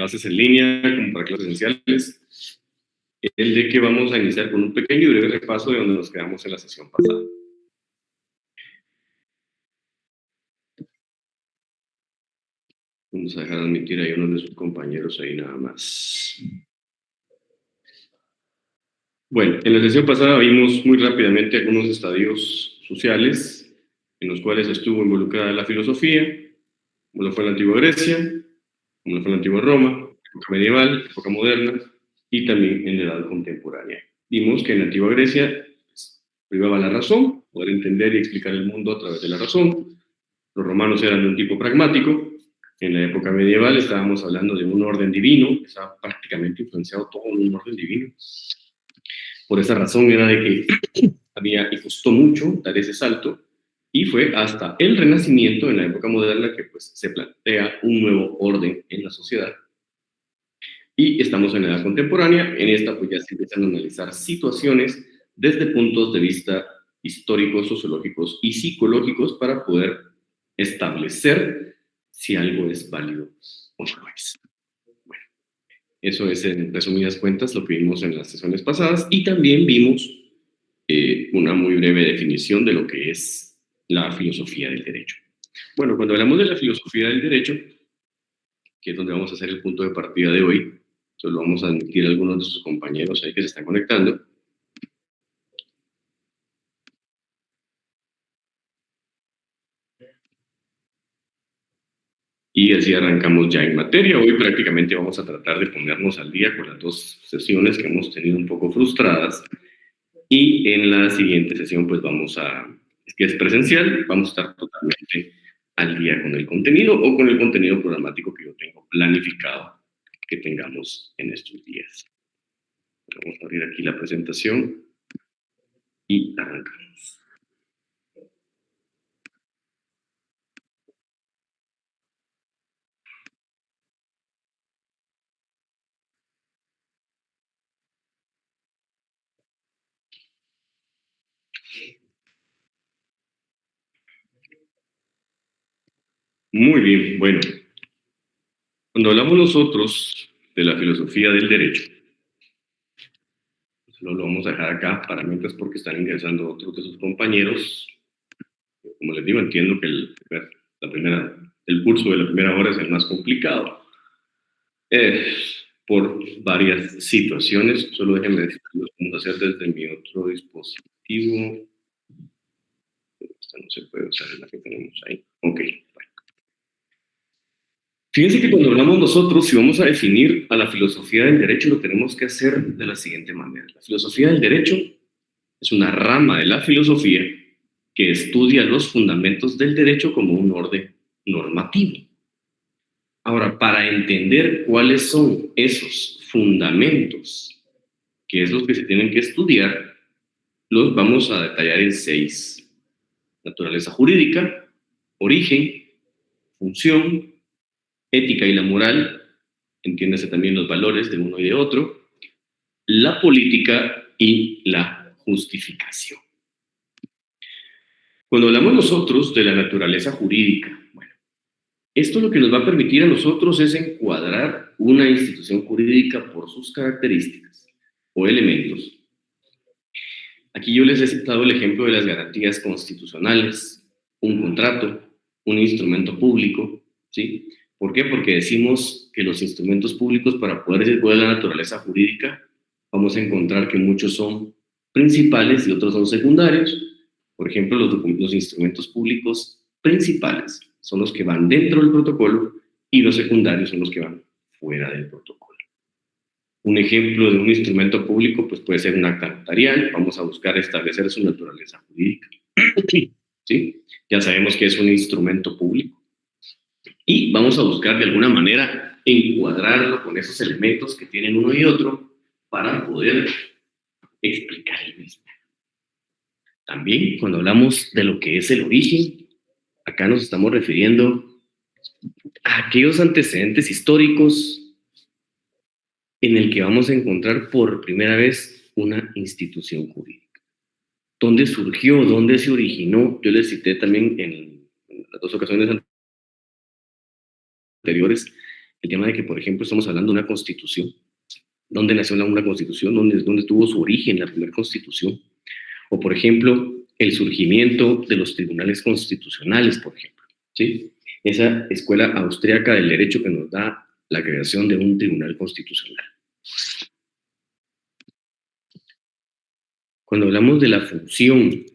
clases en línea como para clases esenciales, el de que vamos a iniciar con un pequeño y breve repaso de donde nos quedamos en la sesión pasada. Vamos a dejar de admitir a uno de sus compañeros ahí nada más. Bueno, en la sesión pasada vimos muy rápidamente algunos estadios sociales en los cuales estuvo involucrada la filosofía, como lo fue la antigua Grecia, como lo fue la antigua Roma, época medieval, época moderna y también en la edad contemporánea. Vimos que en la antigua Grecia privaba la razón, poder entender y explicar el mundo a través de la razón. Los romanos eran de un tipo pragmático. En la época medieval estábamos hablando de un orden divino, que estaba prácticamente influenciado todo en un orden divino. Por esa razón era de que había y costó mucho dar ese salto, y fue hasta el Renacimiento, en la época moderna, que pues se plantea un nuevo orden en la sociedad. Y estamos en la edad contemporánea. En esta pues ya se empiezan a analizar situaciones desde puntos de vista históricos, sociológicos y psicológicos para poder establecer si algo es válido o no es. Bueno, eso es en resumidas cuentas lo que vimos en las sesiones pasadas, y también vimos una muy breve definición de lo que es la filosofía del derecho. Bueno, cuando hablamos de la filosofía del derecho, que es donde vamos a hacer el punto de partida de hoy, solo vamos a admitir a algunos de sus compañeros ahí que se están conectando. Y así arrancamos ya en materia. Hoy prácticamente vamos a tratar de ponernos al día con las dos sesiones que hemos tenido un poco frustradas. Y en la siguiente sesión, pues que es presencial, vamos a estar totalmente al día con el contenido o con el contenido programático que yo tengo planificado que tengamos en estos días. Vamos a abrir aquí la presentación y arrancamos. Muy bien, bueno. Cuando hablamos nosotros de la filosofía del derecho, solo lo vamos a dejar acá para mientras, porque están ingresando otros de sus compañeros. Como les digo, entiendo que el curso de la primera hora es el más complicado, por varias situaciones. Solo déjenme decir que lo vamos a hacer desde mi otro dispositivo. Esta no se puede usar, en la que tenemos ahí. Ok, bueno. Fíjense que cuando hablamos nosotros, si vamos a definir a la filosofía del derecho, lo tenemos que hacer de la siguiente manera. La filosofía del derecho es una rama de la filosofía que estudia los fundamentos del derecho como un orden normativo. Ahora, para entender cuáles son esos fundamentos, que es lo que se tienen que estudiar, los vamos a detallar en 6. Naturaleza jurídica, origen, función, ética y la moral, entiéndase también los valores de uno y de otro, la política y la justificación. Cuando hablamos nosotros de la naturaleza jurídica, bueno, esto lo que nos va a permitir a nosotros es encuadrar una institución jurídica por sus características o elementos. Aquí yo les he citado el ejemplo de las garantías constitucionales, un contrato, un instrumento público, ¿sí? ¿Por qué? Porque decimos que los instrumentos públicos, para poder decir cuál es la naturaleza jurídica, vamos a encontrar que muchos son principales y otros son secundarios. Por ejemplo, los instrumentos públicos principales son los que van dentro del protocolo y los secundarios son los que van fuera del protocolo. Un ejemplo de un instrumento público pues puede ser un acta notarial. Vamos a buscar establecer su naturaleza jurídica. ¿Sí? Ya sabemos que es un instrumento público. Y vamos a buscar de alguna manera encuadrarlo con esos elementos que tienen uno y otro para poder explicar el mismo. También cuando hablamos de lo que es el origen, acá nos estamos refiriendo a aquellos antecedentes históricos en el que vamos a encontrar por primera vez una institución jurídica. ¿Dónde surgió? ¿Dónde se originó? Yo les cité también en las 2 ocasiones anteriores el tema de que, por ejemplo, estamos hablando de una constitución. ¿Dónde nació una constitución? ¿Dónde tuvo su origen la primera constitución? O, por ejemplo, el surgimiento de los tribunales constitucionales, por ejemplo, ¿sí? Esa escuela austríaca del derecho que nos da la creación de un tribunal constitucional. Cuando hablamos de la función,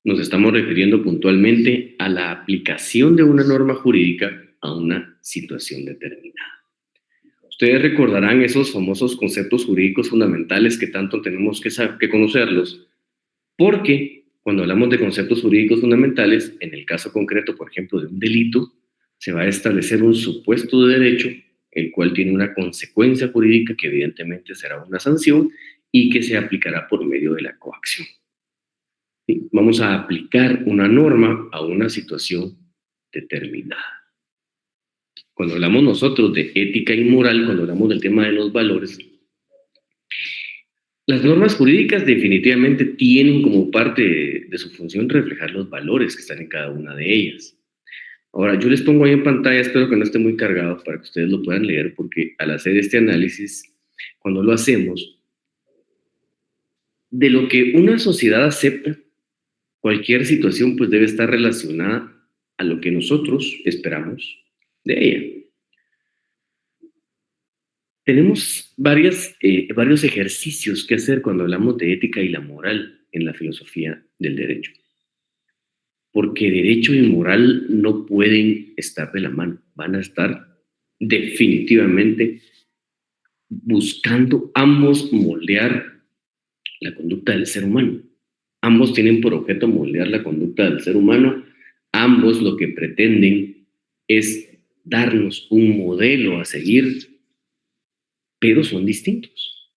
nos estamos refiriendo puntualmente a la aplicación de una norma jurídica a una situación determinada. Ustedes recordarán esos famosos conceptos jurídicos fundamentales que tanto tenemos que conocerlos, porque cuando hablamos de conceptos jurídicos fundamentales, en el caso concreto, por ejemplo, de un delito, se va a establecer un supuesto de derecho, el cual tiene una consecuencia jurídica que evidentemente será una sanción y que se aplicará por medio de la coacción. ¿Sí? Vamos a aplicar una norma a una situación determinada. Cuando hablamos nosotros de ética y moral, cuando hablamos del tema de los valores, las normas jurídicas definitivamente tienen como parte de su función reflejar los valores que están en cada una de ellas. Ahora, yo les pongo ahí en pantalla, espero que no esté muy cargado para que ustedes lo puedan leer, porque al hacer este análisis, cuando lo hacemos, de lo que una sociedad acepta, cualquier situación pues debe estar relacionada a lo que nosotros esperamos de ella. Tenemos varios ejercicios que hacer cuando hablamos de ética y la moral en la filosofía del derecho. Porque derecho y moral no pueden estar de la mano, van a estar definitivamente buscando ambos moldear la conducta del ser humano. Ambos tienen por objeto moldear la conducta del ser humano, ambos lo que pretenden es darnos un modelo a seguir, pero son distintos.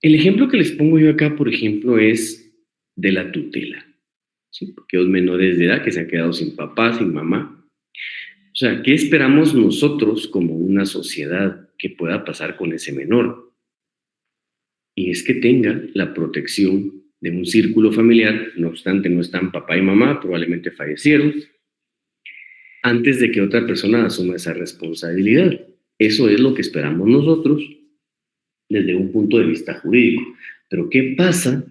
El ejemplo que les pongo yo acá, por ejemplo, es de la tutela. ¿Sí? Aquellos menores de edad que se han quedado sin papá, sin mamá. O sea, ¿qué esperamos nosotros como una sociedad que pueda pasar con ese menor? Y es que tenga la protección de un círculo familiar, no obstante no están papá y mamá, probablemente fallecieron, antes de que otra persona asuma esa responsabilidad. Eso es lo que esperamos nosotros desde un punto de vista jurídico. Pero ¿qué pasa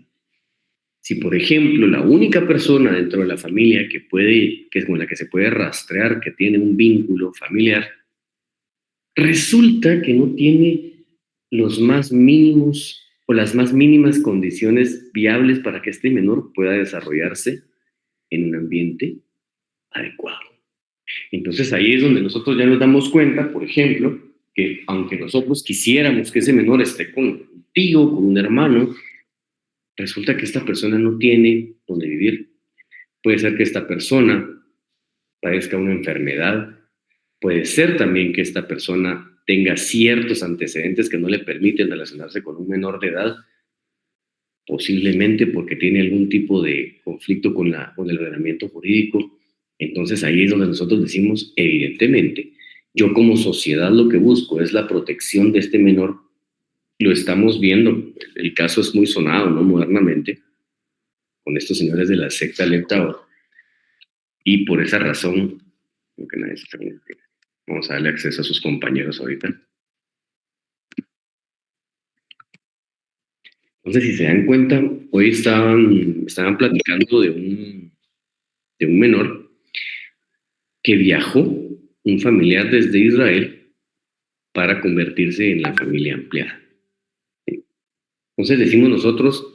si, por ejemplo, la única persona dentro de la familia que es con la que se puede rastrear que tiene un vínculo familiar, resulta que no tiene los más mínimos o las más mínimas condiciones viables para que este menor pueda desarrollarse en un ambiente adecuado? Entonces ahí es donde nosotros ya nos damos cuenta, por ejemplo, que aunque nosotros quisiéramos que ese menor esté con un tío, con un hermano, resulta que esta persona no tiene donde vivir. Puede ser que esta persona padezca una enfermedad, puede ser también que esta persona tenga ciertos antecedentes que no le permiten relacionarse con un menor de edad, posiblemente porque tiene algún tipo de conflicto con el ordenamiento jurídico. Entonces ahí es donde nosotros decimos, evidentemente, yo como sociedad lo que busco es la protección de este menor. Lo estamos viendo, el caso es muy sonado, ¿no? Modernamente, con estos señores de la secta Lepta, y por esa razón, creo que nadie se permite. Vamos a darle acceso a sus compañeros ahorita. Entonces, si se dan cuenta, hoy estaban platicando de un menor que viajó, un familiar desde Israel, para convertirse en la familia ampliada. Entonces decimos nosotros,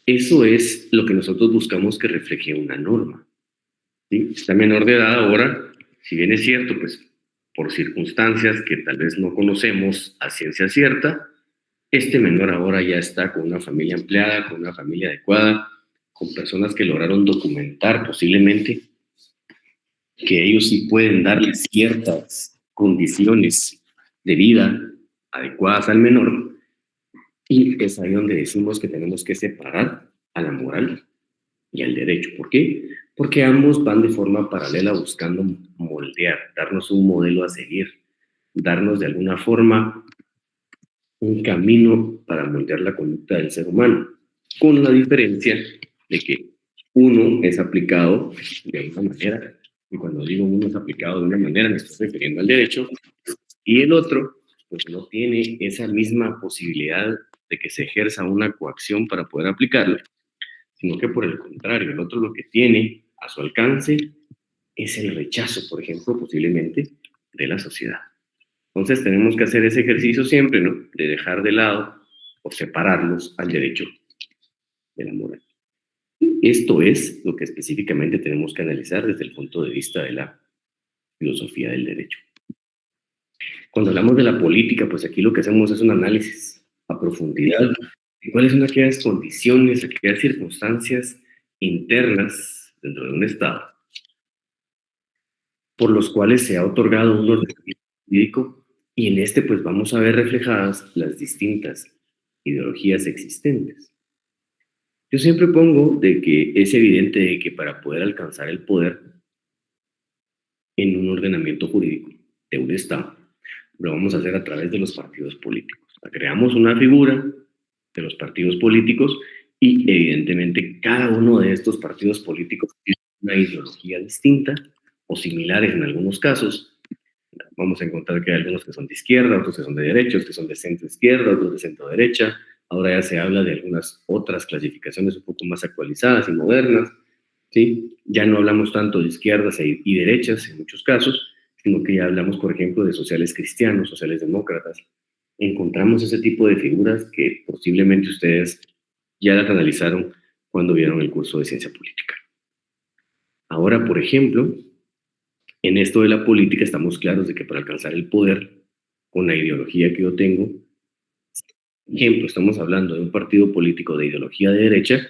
eso es lo que nosotros buscamos que refleje una norma. ¿Sí? Esta menor de edad ahora, si bien es cierto, pues por circunstancias que tal vez no conocemos a ciencia cierta, este menor ahora ya está con una familia ampliada, con una familia adecuada, con personas que lograron documentar posiblemente que ellos sí pueden darle ciertas condiciones de vida adecuadas al menor, y es ahí donde decimos que tenemos que separar a la moral y al derecho. ¿Por qué? Porque ambos van de forma paralela buscando moldear, darnos un modelo a seguir, darnos de alguna forma un camino para moldear la conducta del ser humano, con la diferencia de que uno es aplicado de una manera, y cuando digo uno es aplicado de una manera me estoy refiriendo al derecho, Y el otro, pues no tiene esa misma posibilidad de que se ejerza una coacción para poder aplicarlo, sino que por el contrario, el otro lo que tiene a su alcance es el rechazo, por ejemplo, posiblemente de la sociedad. Entonces tenemos que hacer ese ejercicio siempre, ¿no? De dejar de lado o separarnos al derecho de la moral. Esto es lo que específicamente tenemos que analizar desde el punto de vista de la filosofía del derecho. Cuando hablamos de la política, pues aquí lo que hacemos es un análisis a profundidad de cuáles son aquellas condiciones, aquellas circunstancias internas dentro de un Estado por los cuales se ha otorgado un orden jurídico, y en este pues vamos a ver reflejadas las distintas ideologías existentes. Yo siempre pongo de que es evidente de que para poder alcanzar el poder en un ordenamiento jurídico de un Estado, lo vamos a hacer a través de los partidos políticos. Creamos una figura de los partidos políticos y evidentemente cada uno de estos partidos políticos tiene una ideología distinta o similares en algunos casos. Vamos a encontrar que hay algunos que son de izquierda, otros que son de derecha, otros que son de centro izquierda, otros de centro derecha. Ahora ya se habla de algunas otras clasificaciones un poco más actualizadas y modernas, ¿sí? Ya no hablamos tanto de izquierdas y derechas en muchos casos, sino que ya hablamos, por ejemplo, de sociales cristianos, sociales demócratas. Encontramos ese tipo de figuras que posiblemente ustedes ya las analizaron cuando vieron el curso de ciencia política. Ahora, por ejemplo, en esto de la política estamos claros de que para alcanzar el poder con la ideología que yo tengo, por ejemplo, estamos hablando de un partido político de ideología de derecha,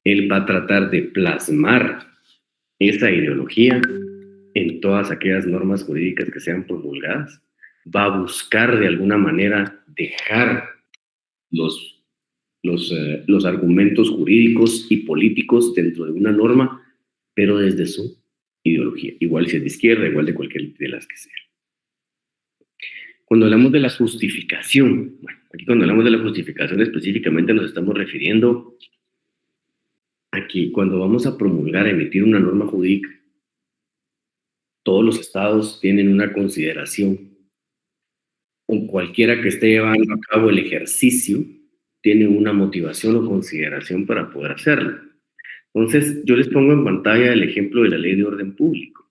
él va a tratar de plasmar esa ideología en todas aquellas normas jurídicas que sean promulgadas, va a buscar de alguna manera dejar los argumentos jurídicos y políticos dentro de una norma, pero desde su ideología, igual si es de izquierda, igual de cualquier de las que sea. Cuando hablamos de la justificación, bueno, aquí cuando hablamos de la justificación específicamente nos estamos refiriendo a que cuando vamos a promulgar, a emitir una norma jurídica, todos los estados tienen una consideración, o cualquiera que esté llevando a cabo el ejercicio tiene una motivación o consideración para poder hacerlo. Entonces, yo les pongo en pantalla el ejemplo de la ley de orden público.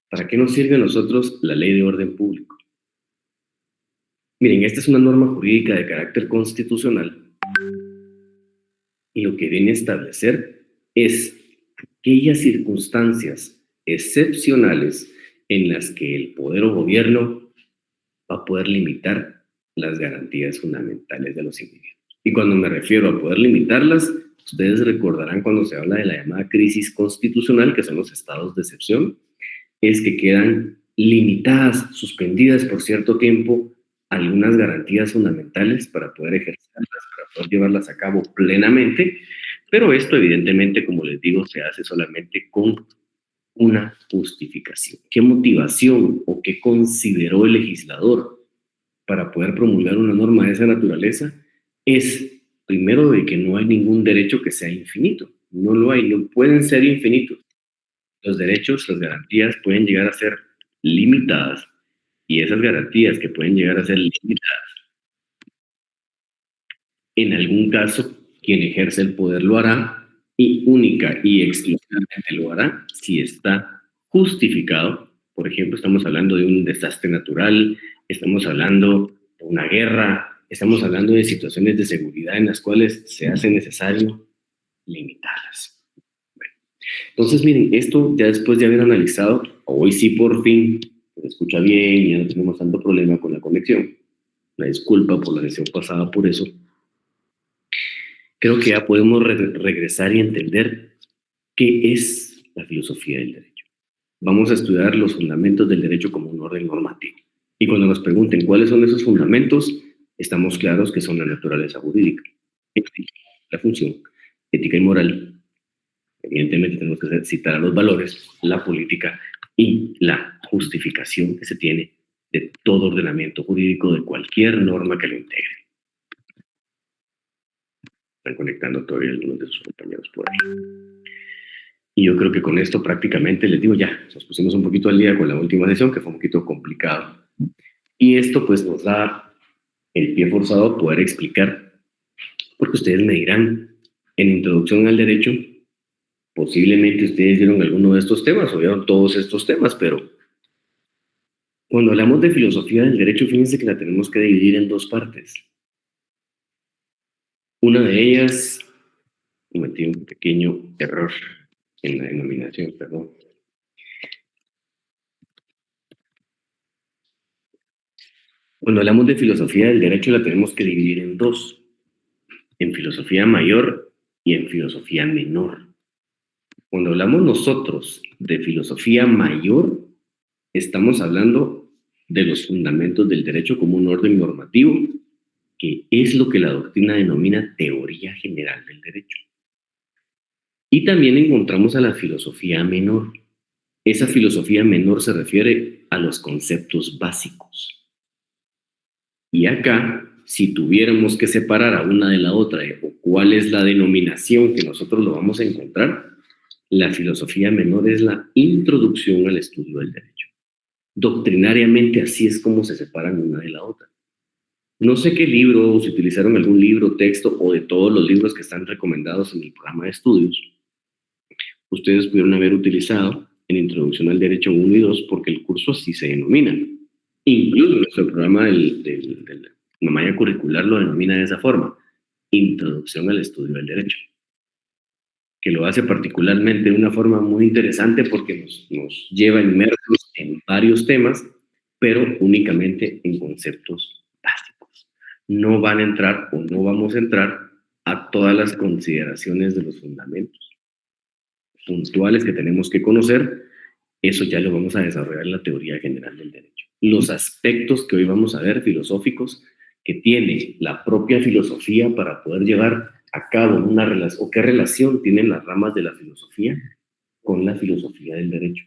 ¿Para qué nos sirve a nosotros la ley de orden público? Miren, esta es una norma jurídica de carácter constitucional y lo que viene a establecer es aquellas circunstancias excepcionales en las que el poder o gobierno va a poder limitar las garantías fundamentales de los individuos. Y cuando me refiero a poder limitarlas, ustedes recordarán cuando se habla de la llamada crisis constitucional, que son los estados de excepción, es que quedan limitadas, suspendidas por cierto tiempo, algunas garantías fundamentales para poder ejercerlas, para poder llevarlas a cabo plenamente, pero esto evidentemente, como les digo, se hace solamente con una justificación. ¿Qué motivación o qué consideró el legislador para poder promulgar una norma de esa naturaleza? Es, primero, de que no hay ningún derecho que sea infinito. No lo hay, no pueden ser infinitos. Los derechos, las garantías pueden llegar a ser limitadas, y esas garantías que pueden llegar a ser limitadas, en algún caso, quien ejerce el poder lo hará, y única y exclusivamente lo hará si está justificado. Por ejemplo, estamos hablando de un desastre natural, estamos hablando de una guerra, estamos hablando de situaciones de seguridad en las cuales se hace necesario limitarlas. Bueno, entonces, miren, esto ya después de haber analizado, hoy sí por fin se escucha bien y ya no tenemos tanto problema con la conexión. La disculpa por la sesión pasada por eso. Creo que ya podemos regresar y entender qué es la filosofía del derecho. Vamos a estudiar los fundamentos del derecho como un orden normativo. Y cuando nos pregunten cuáles son esos fundamentos, estamos claros que son la naturaleza jurídica, la función, ética y moral. Evidentemente tenemos que citar a los valores, la política y la justificación que se tiene de todo ordenamiento jurídico, de cualquier norma que lo integre. Están conectando todavía algunos de sus compañeros por ahí. Y yo creo que con esto prácticamente les digo ya, nos pusimos un poquito al día con la última sesión, que fue un poquito complicado Y esto pues nos da el pie forzado a poder explicar, porque ustedes me dirán, en Introducción al Derecho, posiblemente ustedes vieron alguno de estos temas o vieron todos estos temas, pero cuando hablamos de filosofía del derecho, fíjense que la tenemos que dividir en dos partes. Una de ellas, cometí un pequeño error en la denominación, perdón. Cuando hablamos de filosofía del derecho, la tenemos que dividir en dos, en filosofía mayor y en filosofía menor. Cuando hablamos nosotros de filosofía mayor, estamos hablando de los fundamentos del derecho como un orden normativo, que es lo que la doctrina denomina teoría general del derecho. Y también encontramos a la filosofía menor. Esa filosofía menor se refiere a los conceptos básicos. Y acá, si tuviéramos que separar a una de la otra, o cuál es la denominación que nosotros lo vamos a encontrar, la filosofía menor es la introducción al estudio del derecho. Doctrinariamente así es como se separan una de la otra. No sé qué libro, si utilizaron algún libro, texto o de todos los libros que están recomendados en el programa de estudios, ustedes pudieron haber utilizado en Introducción al Derecho 1 y 2 porque el curso así se denomina. Incluso nuestro programa de la malla curricular lo denomina de esa forma, Introducción al Estudio del Derecho, que lo hace particularmente de una forma muy interesante porque nos lleva inmersos en varios temas, pero únicamente en conceptos básicos. No van a entrar o no vamos a entrar a todas las consideraciones de los fundamentos puntuales que tenemos que conocer. Eso ya lo vamos a desarrollar en la teoría general del derecho. Los aspectos que hoy vamos a ver filosóficos que tiene la propia filosofía para poder llevar a cabo una relación, o qué relación tienen las ramas de la filosofía con la filosofía del derecho,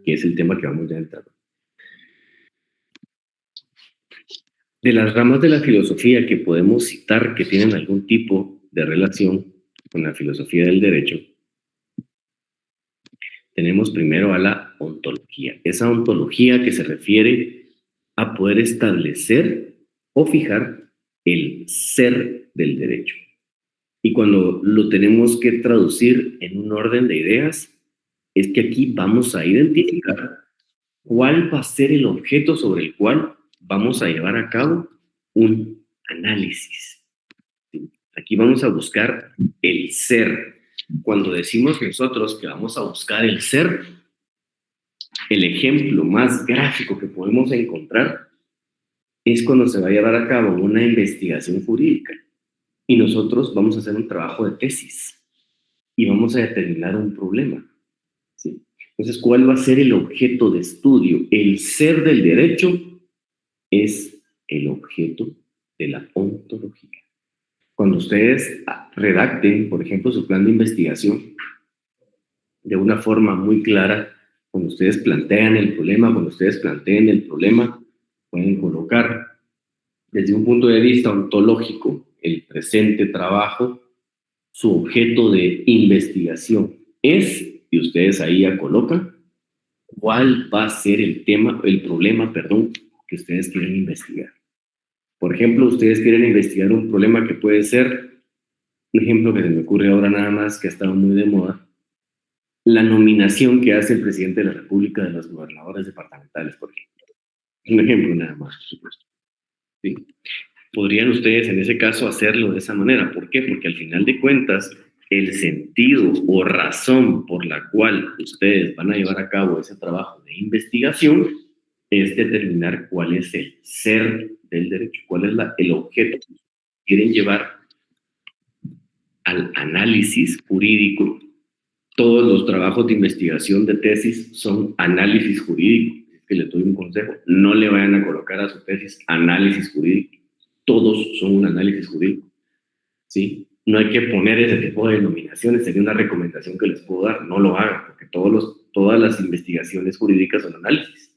que es el tema que vamos a entrar. De las ramas de la filosofía que podemos citar que tienen algún tipo de relación con la filosofía del derecho, tenemos primero a la ontología. Esa ontología que se refiere a poder establecer o fijar el ser del derecho. Y cuando lo tenemos que traducir en un orden de ideas, es que aquí vamos a identificar cuál va a ser el objeto sobre el cual vamos a llevar a cabo un análisis. Aquí vamos a buscar el ser. Cuando decimos nosotros que vamos a buscar el ser, el ejemplo más gráfico que podemos encontrar es cuando se va a llevar a cabo una investigación jurídica y nosotros vamos a hacer un trabajo de tesis y vamos a determinar un problema, ¿sí? Entonces, ¿cuál va a ser el objeto de estudio? El ser del derecho es el objeto de la ontología. Cuando ustedes redacten, por ejemplo, su plan de investigación de una forma muy clara, cuando ustedes planteen el problema, pueden colocar desde un punto de vista ontológico el presente trabajo, su objeto de investigación es, y ustedes ahí ya colocan, cuál va a ser el problema, que ustedes quieren investigar. Por ejemplo, ustedes quieren investigar un problema que puede ser, un ejemplo que se me ocurre ahora nada más, que ha estado muy de moda, la nominación que hace el presidente de la República de los gobernadores departamentales, por ejemplo. Un ejemplo nada más, por supuesto. ¿Sí? Podrían ustedes en ese caso hacerlo de esa manera. ¿Por qué? Porque al final de cuentas, el sentido o razón por la cual ustedes van a llevar a cabo ese trabajo de investigación es determinar cuál es el ser del derecho, cuál es el objeto que quieren llevar al análisis jurídico. Todos los trabajos de investigación de tesis son análisis jurídico. Es que les doy un consejo, no le vayan a colocar a su tesis análisis jurídico. Todos son un análisis jurídico, ¿sí? No hay que poner ese tipo de denominaciones, sería una recomendación que les puedo dar, no lo hagan, porque todas las investigaciones jurídicas son análisis.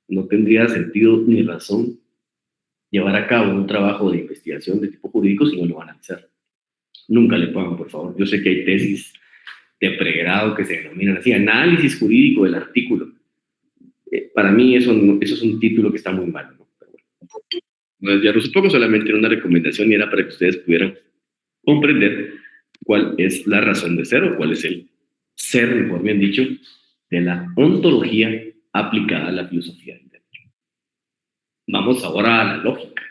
No tendría sentido ni razón llevar a cabo un trabajo de investigación de tipo jurídico si no lo van a analizar. Nunca le pongan, por favor. Yo sé que hay tesis de pregrado que se denominan así, análisis jurídico del artículo. Para mí eso es un título que está muy mal, ¿no? Pero bueno, ya lo supongo, solamente era una recomendación y era para que ustedes pudieran comprender cuál es la razón de ser o cuál es el ser, mejor bien dicho, de la ontología aplicada a la filosofía del derecho. Vamos ahora a la lógica.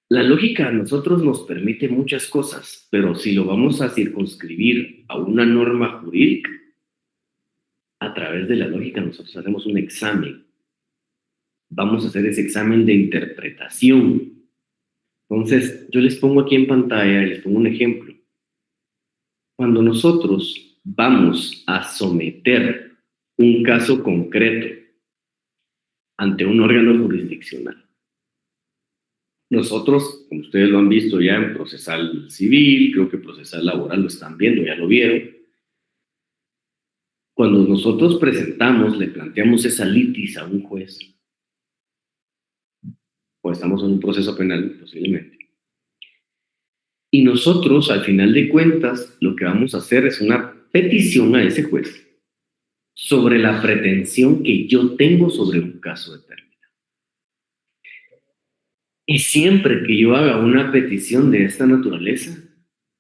La lógica a nosotros nos permite muchas cosas, pero si lo vamos a circunscribir a una norma jurídica, a través de la lógica nosotros hacemos un examen. Vamos a hacer ese examen de interpretación. Entonces, yo les pongo aquí en pantalla, les pongo un ejemplo. Cuando nosotros vamos a someter un caso concreto ante un órgano jurisdiccional, nosotros, como ustedes lo han visto ya en procesal civil, creo que procesal laboral lo están viendo, ya lo vieron. Cuando nosotros presentamos, le planteamos esa litis a un juez, o estamos en un proceso penal, posiblemente. Y nosotros, al final de cuentas, lo que vamos a hacer es una petición a ese juez sobre la pretensión que yo tengo sobre un caso determinado. Y siempre que yo haga una petición de esta naturaleza,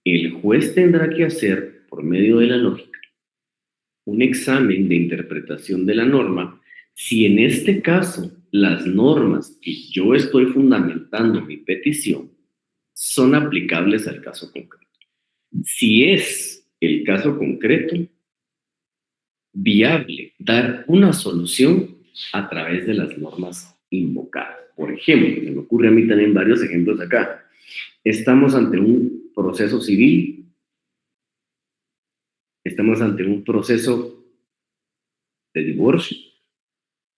el juez tendrá que hacer, por medio de la lógica, un examen de interpretación de la norma, si en este caso las normas que yo estoy fundamentando mi petición son aplicables al caso concreto. Si es el caso concreto viable dar una solución a través de las normas invocadas. Por ejemplo, se me ocurre a mí también varios ejemplos acá. Estamos ante un proceso civil, estamos ante un proceso de divorcio,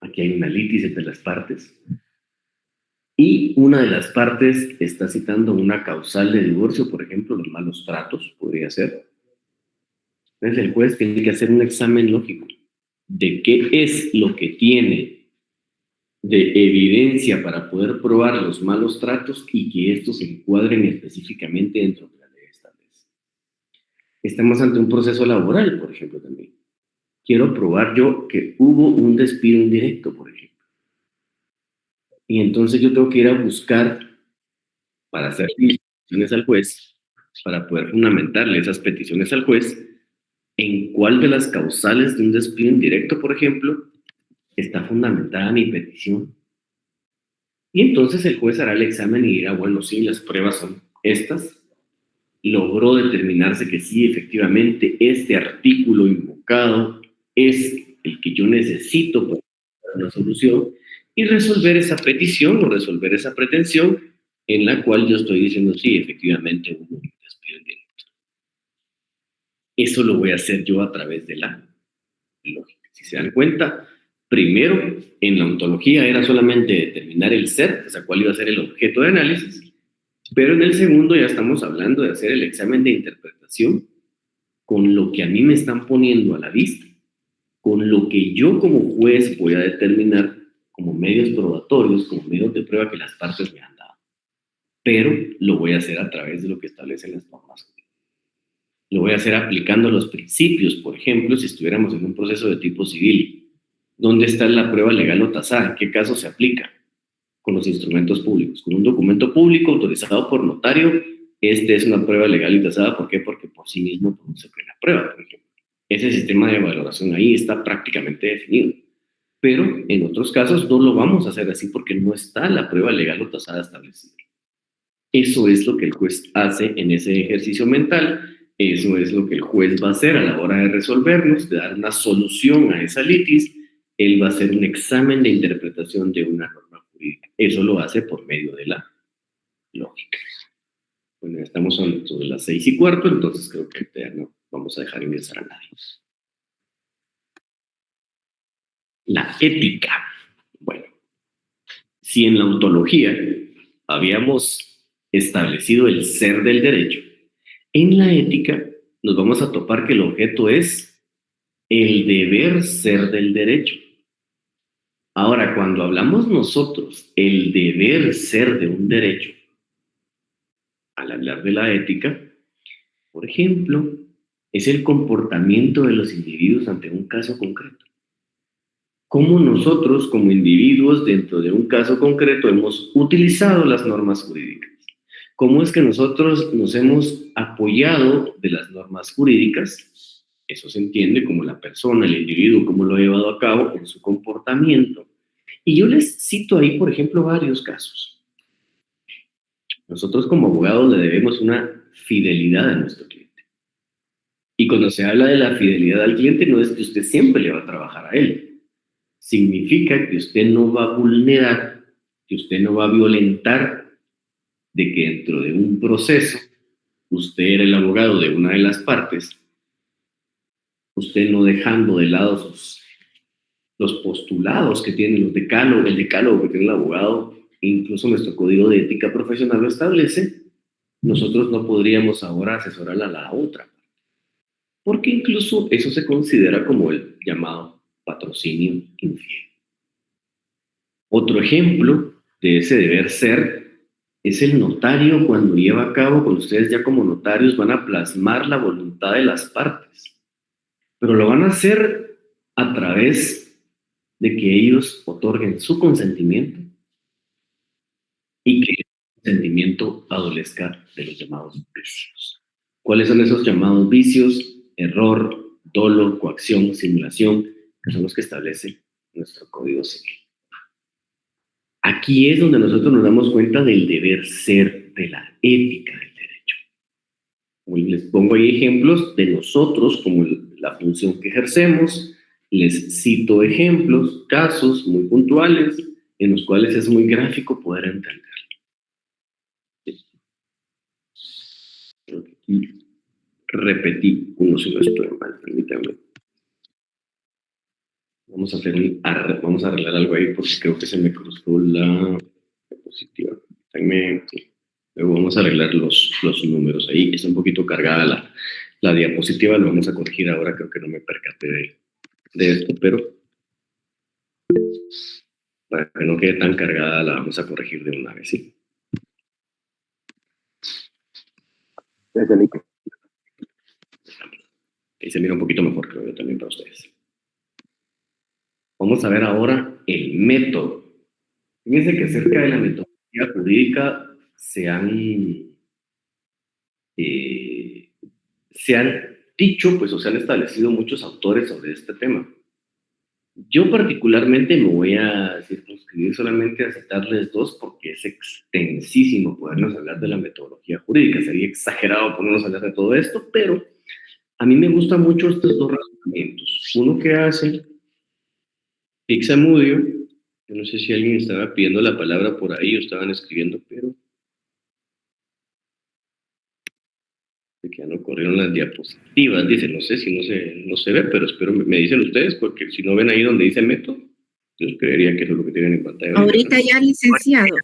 aquí hay una litis entre las partes, y una de las partes está citando una causal de divorcio, por ejemplo, los malos tratos, podría ser. Entonces el juez tiene que hacer un examen lógico de qué es lo que tiene de evidencia para poder probar los malos tratos y que estos se encuadren específicamente dentro de la ley establece. Estamos ante un proceso laboral, por ejemplo, también. Quiero probar yo que hubo un despido indirecto, por ejemplo. Y entonces yo tengo que ir a buscar para hacer peticiones al juez, para poder fundamentarle esas peticiones al juez, en cuál de las causales de un despido indirecto, por ejemplo, está fundamentada mi petición. Y entonces el juez hará el examen y dirá, bueno, sí, las pruebas son estas. Logró determinarse que sí, efectivamente, este artículo invocado es el que yo necesito para dar una solución y resolver esa petición o resolver esa pretensión en la cual yo estoy diciendo, sí, efectivamente hubo un despido indirecto. Eso lo voy a hacer yo a través de la lógica. Si se dan cuenta, primero, en la ontología era solamente determinar el ser, o sea, cuál iba a ser el objeto de análisis, pero en el segundo ya estamos hablando de hacer el examen de interpretación con lo que a mí me están poniendo a la vista, con lo que yo como juez voy a determinar como medios probatorios, como medios de prueba que las partes me han dado. Pero lo voy a hacer a través de lo que establecen las normas. Lo voy a hacer aplicando los principios, por ejemplo, si estuviéramos en un proceso de tipo civil. ¿Dónde está la prueba legal o tasada? ¿En qué caso se aplica? Con los instrumentos públicos. Con un documento público autorizado por notario, este es una prueba legal y tasada. ¿Por qué? Porque por sí mismo produce plena prueba, por ejemplo. Ese sistema de valoración ahí está prácticamente definido. Pero en otros casos no lo vamos a hacer así porque no está la prueba legal o tasada establecida. Eso es lo que el juez hace en ese ejercicio mental. Eso es lo que el juez va a hacer a la hora de resolvernos, de dar una solución a esa litis. Él va a hacer un examen de interpretación de una norma jurídica. Eso lo hace por medio de la lógica. Bueno, ya estamos sobre las 6:15, entonces creo que ya no vamos a dejar ingresar a nadie. La ética. Bueno, si en la ontología habíamos establecido el ser del derecho, en la ética nos vamos a topar que el objeto es el deber ser del derecho. Ahora, cuando hablamos nosotros el deber ser de un derecho, al hablar de la ética, por ejemplo, es el comportamiento de los individuos ante un caso concreto. cómo nosotros como individuos dentro de un caso concreto hemos utilizado las normas jurídicas. ¿Cómo es que nosotros nos hemos apoyado de las normas jurídicas? Eso se entiende como la persona, el individuo, cómo lo ha llevado a cabo en su comportamiento. Y yo les cito ahí, por ejemplo, varios casos. Nosotros como abogados le debemos una fidelidad a nuestro cliente. Y cuando se habla de la fidelidad al cliente, no es que usted siempre le va a trabajar a él. Significa que usted no va a vulnerar, que usted no va a violentar, de que dentro de un proceso, usted era el abogado de una de las partes, usted no dejando de lado los postulados que tiene el decálogo que tiene el abogado, e incluso nuestro código de ética profesional lo establece, nosotros no podríamos ahora asesorar a la otra. Porque incluso eso se considera como el llamado patrocinio infiel. Otro ejemplo de ese deber ser es el notario cuando lleva a cabo, cuando ustedes ya como notarios van a plasmar la voluntad de las partes, pero lo van a hacer a través de que ellos otorguen su consentimiento y que el consentimiento adolezca de los llamados vicios. ¿Cuáles son esos llamados vicios? Error, dolo, coacción, simulación, que son los que establece nuestro Código Civil. Aquí es donde nosotros nos damos cuenta del deber ser, de la ética del derecho. Hoy les pongo ahí ejemplos de nosotros, como la función que ejercemos. Les cito ejemplos, casos muy puntuales, en los cuales es muy gráfico poder entenderlo. Aquí repetí uno si no estoy mal, permítanme. Vamos a arreglar algo ahí porque creo que se me cruzó la diapositiva. Luego vamos a arreglar los números ahí. Está un poquito cargada la diapositiva, lo vamos a corregir ahora. Creo que no me percaté de esto, pero para que no quede tan cargada la vamos a corregir de una vez, ¿sí? Ahí se mira un poquito mejor, creo yo también para ustedes. Vamos a ver ahora el método. Fíjense que acerca de la metodología jurídica se han dicho, pues, o se han establecido muchos autores sobre este tema. Yo particularmente me voy a circunscribir solamente a citarles dos porque es extensísimo podernos hablar de la metodología jurídica. Sería exagerado ponernos a hablar de todo esto, pero a mí me gustan mucho estos dos razonamientos. Uno que hace Fixamudio, yo no sé si alguien estaba pidiendo la palabra por ahí o estaban escribiendo, pero de que ya no corrieron las diapositivas, dice, no sé si no se ve, pero espero me dicen ustedes, porque si no ven ahí donde dice método, yo creería que eso es lo que tienen en pantalla. Ahorita ya, licenciado,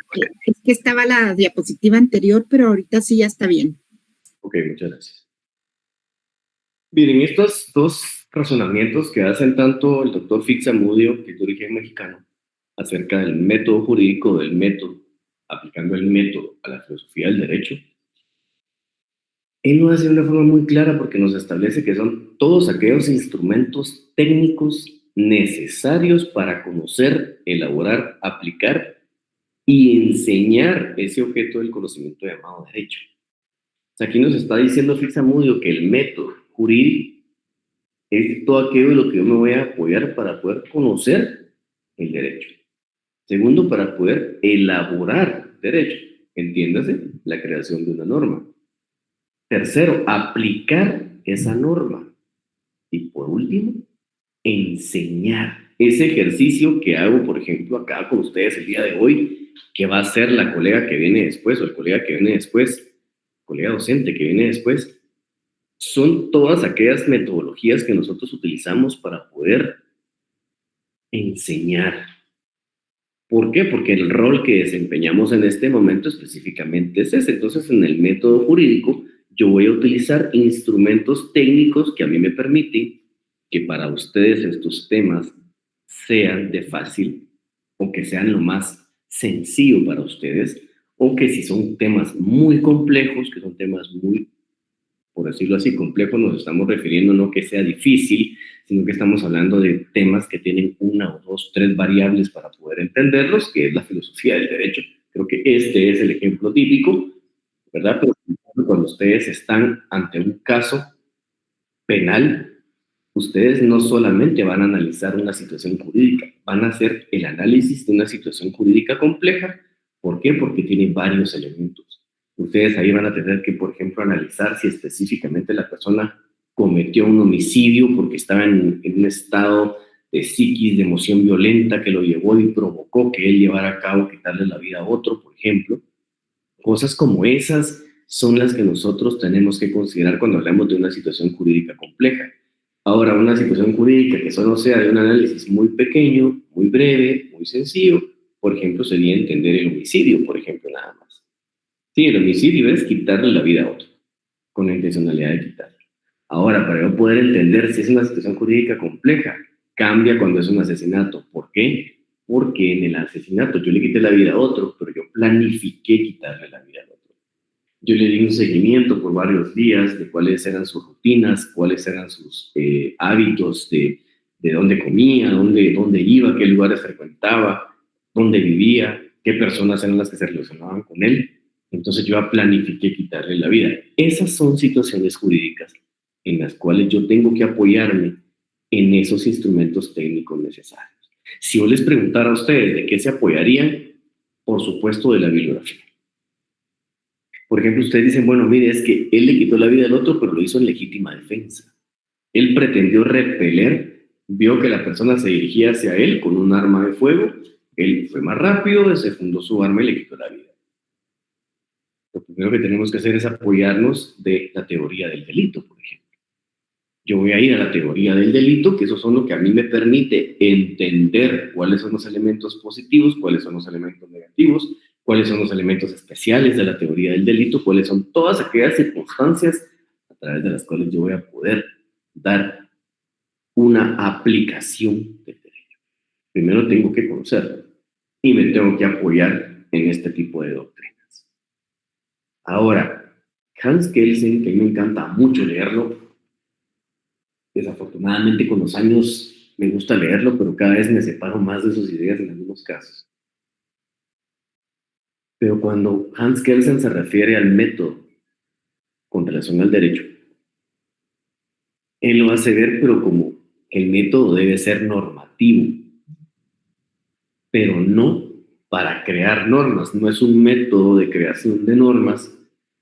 es que estaba la diapositiva anterior, pero ahorita sí ya está bien. Ok, muchas gracias. Miren, estos dos razonamientos que hacen tanto el doctor Fixamudio, que es de origen mexicano, acerca del método jurídico, del método, aplicando el método a la filosofía del derecho, él lo hace de una forma muy clara porque nos establece que son todos aquellos instrumentos técnicos necesarios para conocer, elaborar, aplicar y enseñar ese objeto del conocimiento llamado derecho. O sea, aquí nos está diciendo Fixamudio que el método jurídico es todo aquello de lo que yo me voy a apoyar para poder conocer el derecho. Segundo, para poder elaborar derecho. Entiéndase, la creación de una norma. Tercero, aplicar esa norma. Y por último, enseñar ese ejercicio que hago, por ejemplo, acá con ustedes el día de hoy, que va a ser la colega que viene después o el colega que viene después, colega docente que viene después, son todas aquellas metodologías que nosotros utilizamos para poder enseñar. ¿Por qué? Porque el rol que desempeñamos en este momento específicamente es ese. Entonces, en el método jurídico, yo voy a utilizar instrumentos técnicos que a mí me permiten que para ustedes estos temas sean de fácil o que sean lo más sencillo para ustedes, o que si son temas muy complejos, que son temas muy, por decirlo así, complejos, nos estamos refiriendo no que sea difícil, sino que estamos hablando de temas que tienen una o dos, tres variables para poder entenderlos, que es la filosofía del derecho. Creo que este es el ejemplo típico, ¿verdad? Pero cuando ustedes están ante un caso penal, ustedes no solamente van a analizar una situación jurídica, van a hacer el análisis de una situación jurídica compleja. ¿Por qué? Porque tiene varios elementos. Ustedes ahí van a tener que, por ejemplo, analizar si específicamente la persona cometió un homicidio porque estaba en un estado de psiquis, de emoción violenta que lo llevó y provocó que él llevara a cabo quitarle la vida a otro, por ejemplo. Cosas como esas son las que nosotros tenemos que considerar cuando hablamos de una situación jurídica compleja. Ahora, una situación jurídica que solo sea de un análisis muy pequeño, muy breve, muy sencillo, por ejemplo, sería entender el homicidio, por ejemplo, nada más. Sí, el homicidio es quitarle la vida a otro, con la intencionalidad de quitarle. Ahora, para yo poder entender si es una situación jurídica compleja, cambia cuando es un asesinato. ¿Por qué? Porque en el asesinato yo le quité la vida a otro, pero yo planifiqué quitarle la vida al otro. Yo le di un seguimiento por varios días de cuáles eran sus rutinas, cuáles eran sus hábitos, de dónde comía, dónde iba, qué lugares frecuentaba, dónde vivía, qué personas eran las que se relacionaban con él. Entonces yo planifiqué quitarle la vida. Esas son situaciones jurídicas en las cuales yo tengo que apoyarme en esos instrumentos técnicos necesarios. Si yo les preguntara a ustedes de qué se apoyarían, por supuesto de la bibliografía. Por ejemplo, ustedes dicen, bueno, mire, es que él le quitó la vida al otro, pero lo hizo en legítima defensa. Él pretendió repeler, vio que la persona se dirigía hacia él con un arma de fuego, él fue más rápido, desenfundó su arma y le quitó la vida. Lo primero que tenemos que hacer es apoyarnos de la teoría del delito, por ejemplo. Yo voy a ir a la teoría del delito, que eso son lo que a mí me permite entender cuáles son los elementos positivos, cuáles son los elementos negativos, cuáles son los elementos especiales de la teoría del delito, cuáles son todas aquellas circunstancias a través de las cuales yo voy a poder dar una aplicación del derecho. Primero tengo que conocerlo y me tengo que apoyar en este tipo de doctrinas. Ahora, Hans Kelsen, que a mí me encanta mucho leerlo, desafortunadamente con los años me gusta leerlo, pero cada vez me separo más de sus ideas en algunos casos. Pero cuando Hans Kelsen se refiere al método con relación al derecho, él lo hace ver, pero como que el método debe ser normativo, pero no para crear normas. No es un método de creación de normas,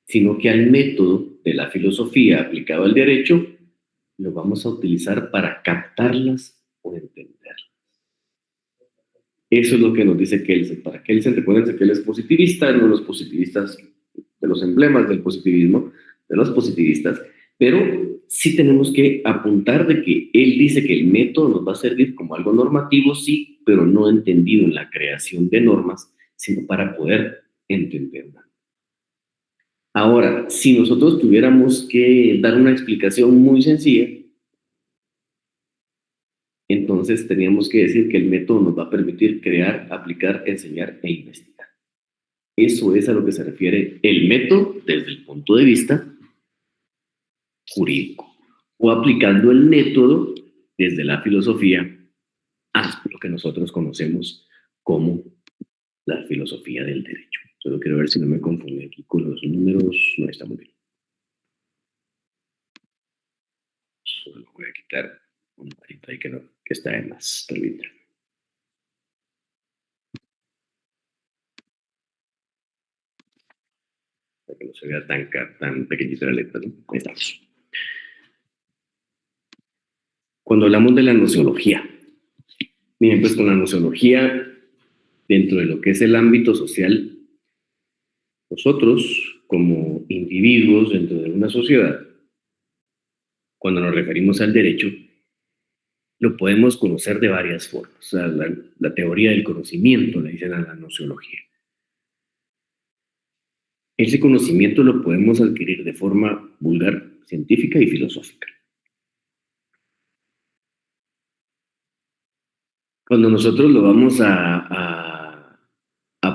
sino que al método de la filosofía aplicado al derecho lo vamos a utilizar para captarlas o entenderlas. Eso es lo que nos dice Kelsen. Para Kelsen, recuérdense que él es positivista, uno de los positivistas, de los emblemas del positivismo, de los positivistas, pero sí tenemos que apuntar de que él dice que el método nos va a servir como algo normativo, sí, pero no entendido en la creación de normas, sino para poder entenderla. Ahora, si nosotros tuviéramos que dar una explicación muy sencilla, entonces teníamos que decir que el método nos va a permitir crear, aplicar, enseñar e investigar. Eso es a lo que se refiere el método desde el punto de vista jurídico, o aplicando el método desde la filosofía a lo que nosotros conocemos como la filosofía del derecho. Solo quiero ver si no me confundí aquí con los números. No, está muy bien. Solo voy a quitar un numerito ahí que está de más. Permítanme. Para que no se vea tan pequeñita la letra, ¿no? Ahí estamos. Cuando hablamos de la nociología, miren, pues con la nociología, dentro de lo que es el ámbito social, nosotros, como individuos dentro de una sociedad, cuando nos referimos al derecho, lo podemos conocer de varias formas. O sea, la teoría del conocimiento, le dicen a la nociología. Ese conocimiento lo podemos adquirir de forma vulgar, científica y filosófica. Cuando nosotros lo vamos a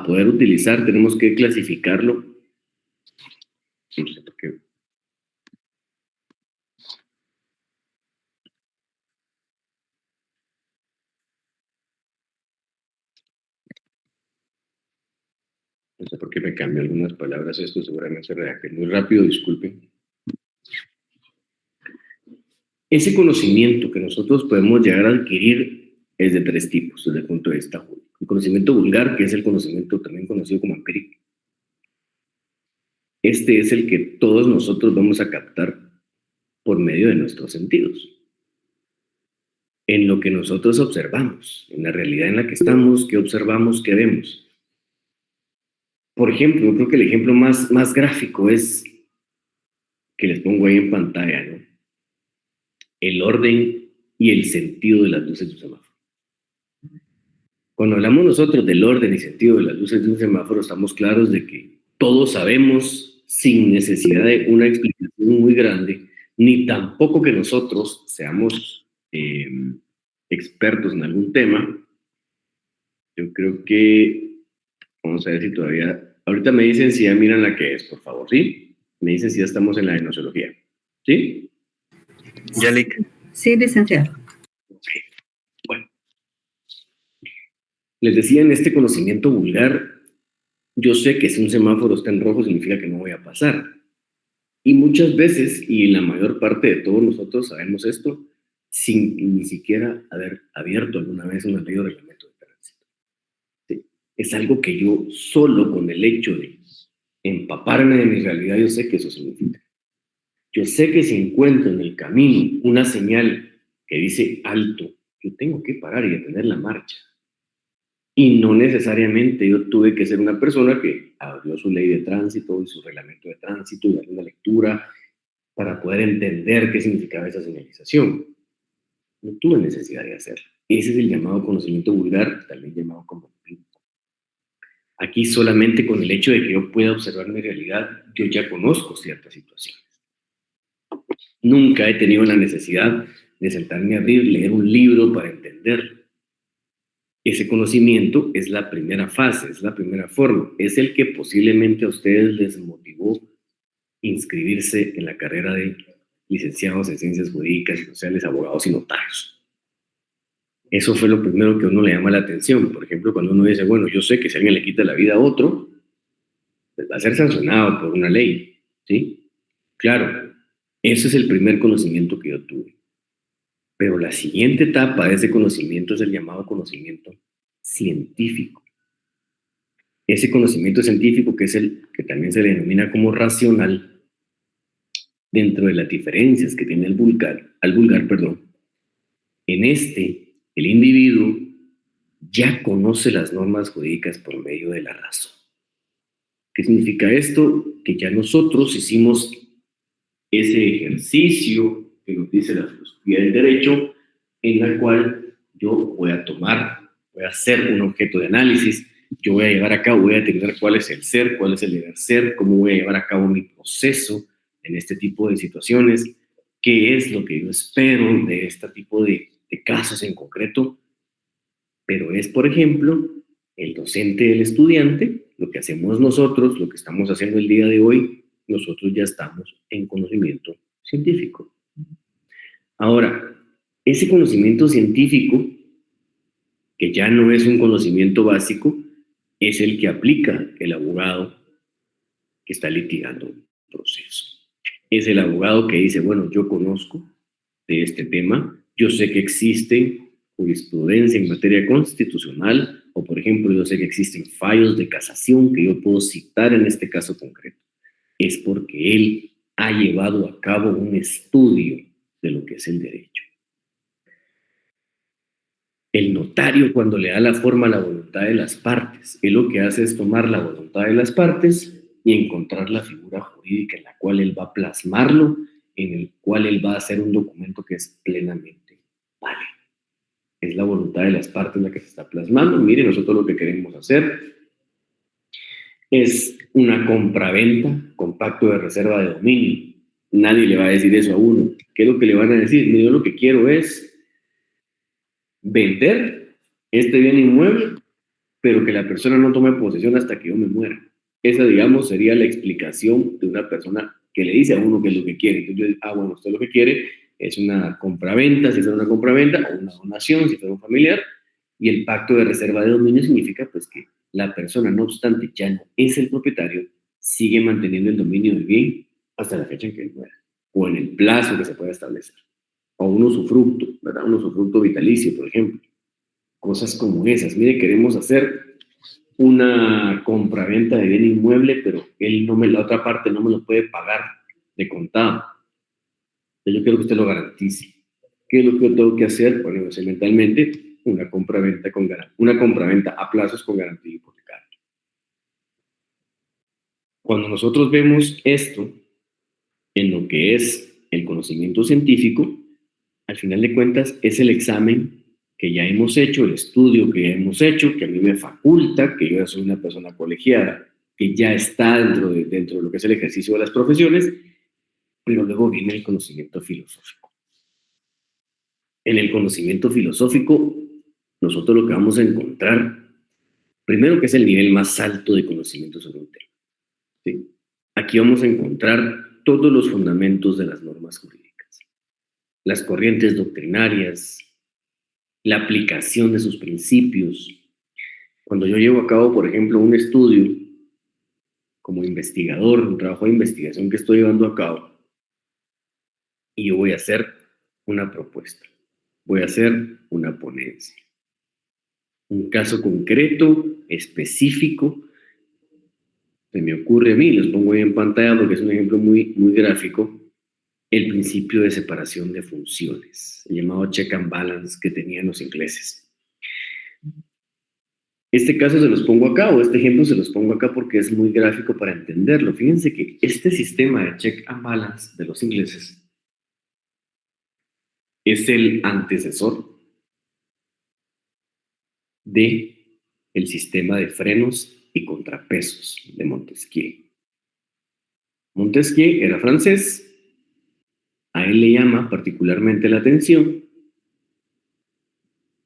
poder utilizar, tenemos que clasificarlo. No sé por qué. No sé por qué me cambió algunas palabras esto, seguramente redacté muy rápido, disculpen. Ese conocimiento que nosotros podemos llegar a adquirir es de 3 tipos desde el punto de vista jurídico. El conocimiento vulgar, que es el conocimiento también conocido como empírico. Este es el que todos nosotros vamos a captar por medio de nuestros sentidos. En lo que nosotros observamos, en la realidad en la que estamos, qué observamos, qué vemos. Por ejemplo, yo creo que el ejemplo más gráfico es que les pongo ahí en pantalla, ¿no? El orden y el sentido de las luces de un semáforo. Cuando hablamos nosotros del orden y sentido de las luces de un semáforo, estamos claros de que todos sabemos, sin necesidad de una explicación muy grande, ni tampoco que nosotros seamos expertos en algún tema. Yo creo que, vamos a ver si todavía, ahorita me dicen si ya miran la que es, por favor, ¿sí? Me dicen si ya estamos en la de nosologia, ¿sí? Yalik. Sí, licenciado. Okay. Bueno. Les decía, en este conocimiento vulgar, yo sé que si un semáforo está en rojo significa que no voy a pasar. Y muchas veces, y la mayor parte de todos nosotros sabemos esto, sin ni siquiera haber abierto alguna vez una ley o reglamento de tránsito. ¿Sí? Es algo que yo solo con el hecho de empaparme de mi realidad, yo sé que eso significa. Yo sé que si encuentro en el camino una señal que dice alto, yo tengo que parar y detener la marcha. Y no necesariamente yo tuve que ser una persona que abrió su ley de tránsito y su reglamento de tránsito y darle una lectura para poder entender qué significaba esa señalización. No tuve necesidad de hacerlo. Ese es el llamado conocimiento vulgar, también llamado como empírico. Aquí solamente con el hecho de que yo pueda observar mi realidad, yo ya conozco ciertas situaciones. Nunca he tenido la necesidad de sentarme a abrir, leer un libro para entenderlo. Ese conocimiento es la primera fase, es la primera forma, es el que posiblemente a ustedes les motivó inscribirse en la carrera de licenciados en ciencias jurídicas y sociales, abogados y notarios. Eso fue lo primero que a uno le llama la atención. Por ejemplo, cuando uno dice, bueno, yo sé que si alguien le quita la vida a otro, pues va a ser sancionado por una ley, ¿sí? Claro, ese es el primer conocimiento que yo tuve. Pero la siguiente etapa de ese conocimiento es el llamado conocimiento científico. Ese conocimiento científico, que es el que también se le denomina como racional, dentro de las diferencias que tiene al vulgar, en este, el individuo ya conoce las normas jurídicas por medio de la razón. ¿Qué significa esto? Que ya nosotros hicimos ese ejercicio que nos dice la filosofía del derecho, en la cual yo voy a hacer un objeto de análisis, yo voy a llevar a cabo, voy a entender cuál es el ser, cuál es el deber ser, cómo voy a llevar a cabo mi proceso en este tipo de situaciones, qué es lo que yo espero de este tipo de casos en concreto, pero es, por ejemplo, el docente y el estudiante, lo que hacemos nosotros, lo que estamos haciendo el día de hoy, nosotros ya estamos en conocimiento científico. Ahora, ese conocimiento científico, que ya no es un conocimiento básico, es el que aplica el abogado que está litigando un proceso. Es el abogado que dice, bueno, yo conozco de este tema, yo sé que existe jurisprudencia en materia constitucional, o por ejemplo, yo sé que existen fallos de casación que yo puedo citar en este caso concreto. Es porque él ha llevado a cabo un estudio de lo que es el derecho. El notario, cuando le da la forma a la voluntad de las partes, él lo que hace es tomar la voluntad de las partes y encontrar la figura jurídica en la cual él va a plasmarlo, en el cual él va a hacer un documento que es plenamente válido. Es la voluntad de las partes la que se está plasmando. Mire, nosotros lo que queremos hacer es una compraventa con pacto de reserva de dominio. Nadie le va a decir eso a uno. ¿Qué es lo que le van a decir? Mire, yo lo que quiero es vender este bien inmueble, pero que la persona no tome posesión hasta que yo me muera. Esa, digamos, sería la explicación de una persona que le dice a uno qué es lo que quiere. Entonces yo, bueno, usted lo que quiere es una compraventa, si fuera una compraventa, o una donación, si fuera un familiar, Y el pacto de reserva de dominio significa pues que la persona, no obstante, ya no es el propietario, sigue manteniendo el dominio del bien hasta la fecha en que él muera, o en el plazo que se pueda establecer, o un usufructo, ¿verdad? Un usufructo vitalicio, por ejemplo. Cosas como esas. Mire, queremos hacer una compraventa de bien inmueble, pero la otra parte no me lo puede pagar de contado. Entonces yo quiero que usted lo garantice. ¿Qué es lo que yo tengo que hacer? Bueno, mentalmente, una compraventa a plazos con garantía hipotecaria. Cuando nosotros vemos esto en lo que es el conocimiento científico, al final de cuentas es el examen que ya hemos hecho, el estudio que ya hemos hecho, que a mí me faculta, que yo ya soy una persona colegiada, que ya está dentro de lo que es el ejercicio de las profesiones, pero luego viene el conocimiento filosófico. En el conocimiento filosófico, nosotros lo que vamos a encontrar, primero que es el nivel más alto de conocimiento sobre un tema, ¿sí? Aquí vamos a encontrar todos los fundamentos de las normas jurídicas, las corrientes doctrinarias, la aplicación de sus principios. Cuando yo llevo a cabo, por ejemplo, un estudio como investigador, un trabajo de investigación que estoy llevando a cabo, y yo voy a hacer una propuesta, voy a hacer una ponencia, un caso concreto, específico, se me ocurre a mí, los pongo ahí en pantalla porque es un ejemplo muy, muy gráfico, el principio de separación de funciones, el llamado check and balance que tenían los ingleses. Este caso se los pongo acá, o este ejemplo se los pongo acá porque es muy gráfico para entenderlo. Fíjense que este sistema de check and balance de los ingleses es el antecesor de el sistema de frenos y contrapesos de Montesquieu. Montesquieu era francés, a él le llama particularmente la atención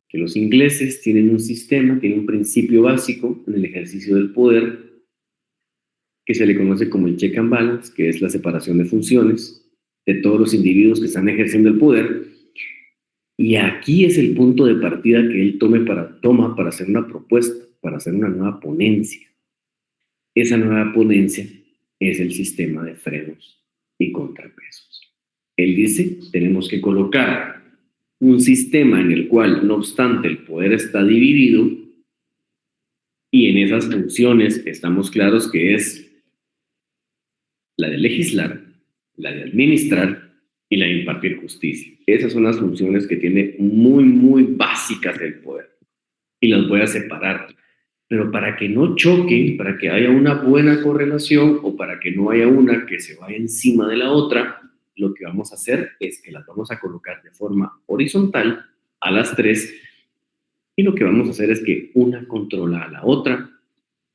que los ingleses tienen un sistema, tienen un principio básico en el ejercicio del poder que se le conoce como el check and balance, que es la separación de funciones de todos los individuos que están ejerciendo el poder. Y aquí es el punto de partida que él toma para hacer una propuesta, para hacer una nueva ponencia. Esa nueva ponencia es el sistema de frenos y contrapesos. Él dice, tenemos que colocar un sistema en el cual, no obstante, el poder está dividido y en esas funciones estamos claros que es la de legislar, la de administrar y la de impartir justicia. Esas son las funciones que tiene muy, muy básicas el poder y las voy a separar. Pero para que no choquen, para que haya una buena correlación o para que no haya una que se vaya encima de la otra, lo que vamos a hacer es que las vamos a colocar de forma horizontal a las tres y lo que vamos a hacer es que una controla a la otra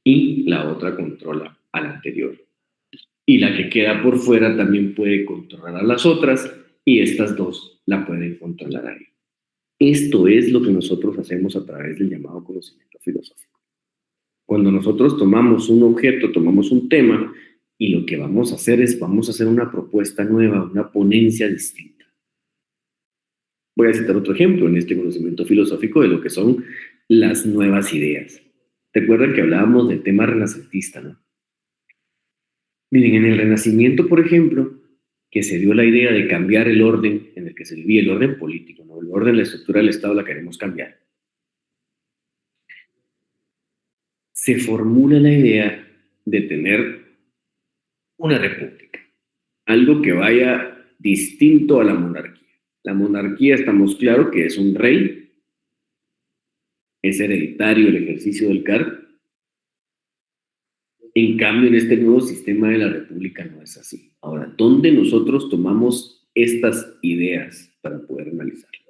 y la otra controla a la anterior. Y la que queda por fuera también puede controlar a las otras y estas dos la pueden controlar a él. Esto es lo que nosotros hacemos a través del llamado conocimiento filosófico. Cuando nosotros tomamos un objeto, tomamos un tema, y lo que vamos a hacer es, vamos a hacer una propuesta nueva, una ponencia distinta. Voy a citar otro ejemplo en este conocimiento filosófico de lo que son las nuevas ideas. Recuerdan que hablábamos del tema renacentista, ¿no? Miren, en el Renacimiento, por ejemplo, que se dio la idea de cambiar el orden en el que se vivía, el orden político, ¿no? El orden, la estructura del Estado la queremos cambiar. Se formula la idea de tener una república, algo que vaya distinto a la monarquía. La monarquía, estamos claros que es un rey, es hereditario el ejercicio del cargo. En cambio, en este nuevo sistema de la república no es así. Ahora, ¿dónde nosotros tomamos estas ideas para poder analizarlas?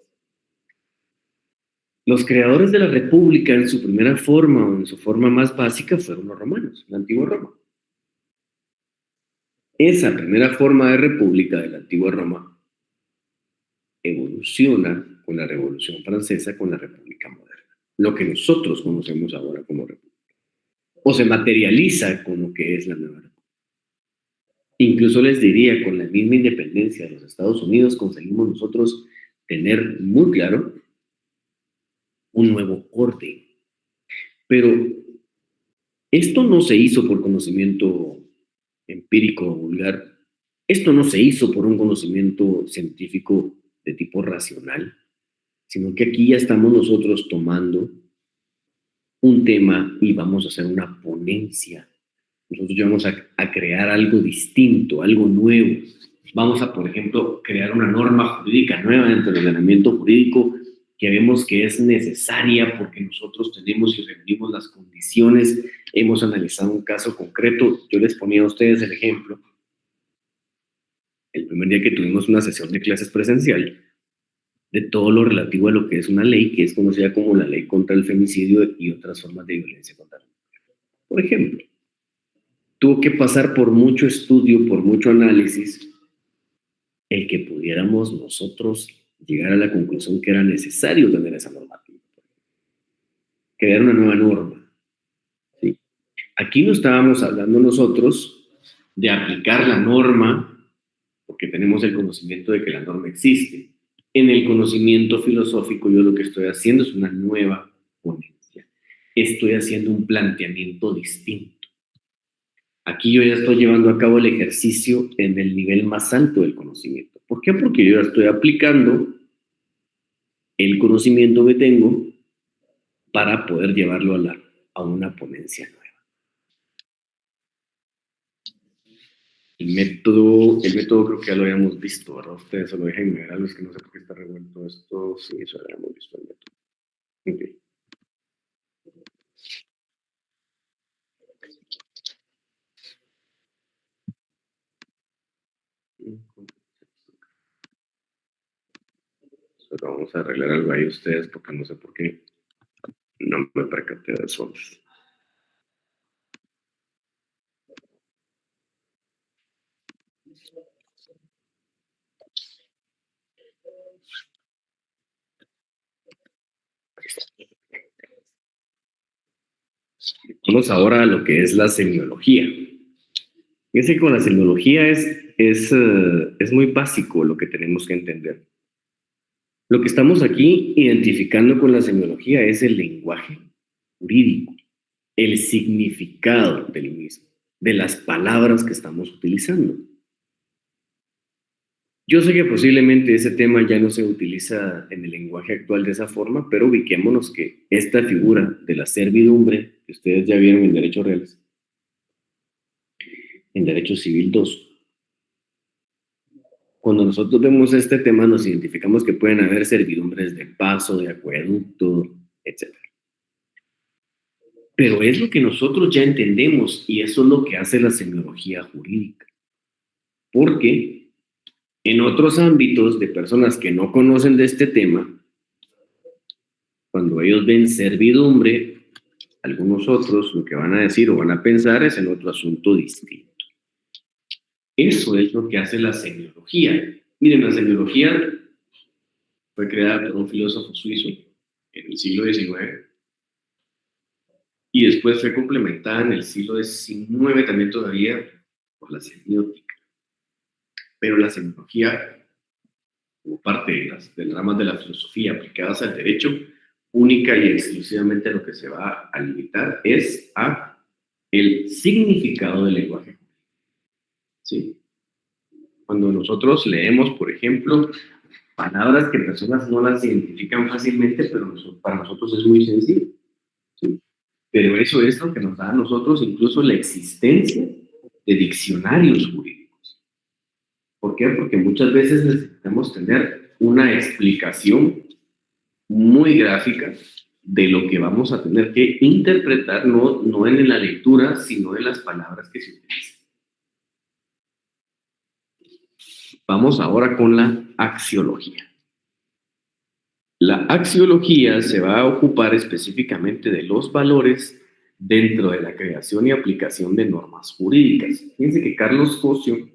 Los creadores de la república en su primera forma o en su forma más básica fueron los romanos, la antigua Roma. Esa primera forma de república de la antigua Roma evoluciona con la Revolución Francesa, con la República Moderna, lo que nosotros conocemos ahora como república, o se materializa con lo que es la nueva república. Incluso les diría, con la misma independencia de los Estados Unidos, conseguimos nosotros tener muy claro un nuevo orden. Pero esto no se hizo por conocimiento empírico o vulgar. Esto no se hizo por un conocimiento científico de tipo racional, sino que aquí ya estamos nosotros tomando un tema y vamos a hacer una ponencia. Nosotros ya vamos a crear algo distinto, algo nuevo. Vamos a, por ejemplo, crear una norma jurídica nueva dentro del ordenamiento jurídico que vemos que es necesaria porque nosotros tenemos y reunimos las condiciones. Hemos analizado un caso concreto. Yo les ponía a ustedes el ejemplo. El primer día que tuvimos una sesión de clases presencial, de todo lo relativo a lo que es una ley que es conocida como la ley contra el femicidio y otras formas de violencia contra la mujer. Por ejemplo, tuvo que pasar por mucho estudio, por mucho análisis, el que pudiéramos nosotros llegar a la conclusión que era necesario tener esa normativa. Crear una nueva norma. ¿Sí? Aquí no estábamos hablando nosotros de aplicar la norma porque tenemos el conocimiento de que la norma existe. En el conocimiento filosófico yo lo que estoy haciendo es una nueva ponencia. Estoy haciendo un planteamiento distinto. Aquí yo ya estoy llevando a cabo el ejercicio en el nivel más alto del conocimiento. ¿Por qué? Porque yo ya estoy aplicando el conocimiento que tengo para poder llevarlo a una ponencia nueva. El método creo que ya lo habíamos visto, ¿verdad? Ustedes se lo dejan ver a los que no sé por qué está revuelto esto. Sí, eso lo habíamos visto el método. Okay. Solo vamos a arreglar algo ahí ustedes porque no sé por qué no me percaté de eso. Vamos ahora a lo que es la semiología. Fíjense que con la semiología es muy básico lo que tenemos que entender. Lo que estamos aquí identificando con la semiología es el lenguaje jurídico, el significado del mismo, de las palabras que estamos utilizando. Yo sé que posiblemente ese tema ya no se utiliza en el lenguaje actual de esa forma, pero ubiquémonos que esta figura de la servidumbre, que ustedes ya vieron en Derechos Reales, en Derecho Civil 2, cuando nosotros vemos este tema nos identificamos que pueden haber servidumbres de paso, de acueducto, etc. Pero es lo que nosotros ya entendemos y eso es lo que hace la semiología jurídica. Porque en otros ámbitos de personas que no conocen de este tema, cuando ellos ven servidumbre, algunos otros lo que van a decir o van a pensar es en otro asunto distinto. Eso es lo que hace la semiología. Miren, la semiología fue creada por un filósofo suizo en el siglo XIX y después fue complementada en el siglo XIX también todavía por la semiótica. Pero la semiología, como parte de las ramas de la filosofía aplicadas al derecho, única y exclusivamente lo que se va a limitar es a el significado del lenguaje. ¿Sí? Cuando nosotros leemos, por ejemplo, palabras que personas no las identifican fácilmente, pero para nosotros es muy sencillo. ¿Sí? Pero eso es lo que nos da a nosotros incluso la existencia de diccionarios jurídicos. ¿Por qué? Porque muchas veces necesitamos tener una explicación muy gráfica de lo que vamos a tener que interpretar, no en la lectura, sino en las palabras que se utilizan. Vamos ahora con la axiología. La axiología se va a ocupar específicamente de los valores dentro de la creación y aplicación de normas jurídicas. Fíjense que Carlos Cosio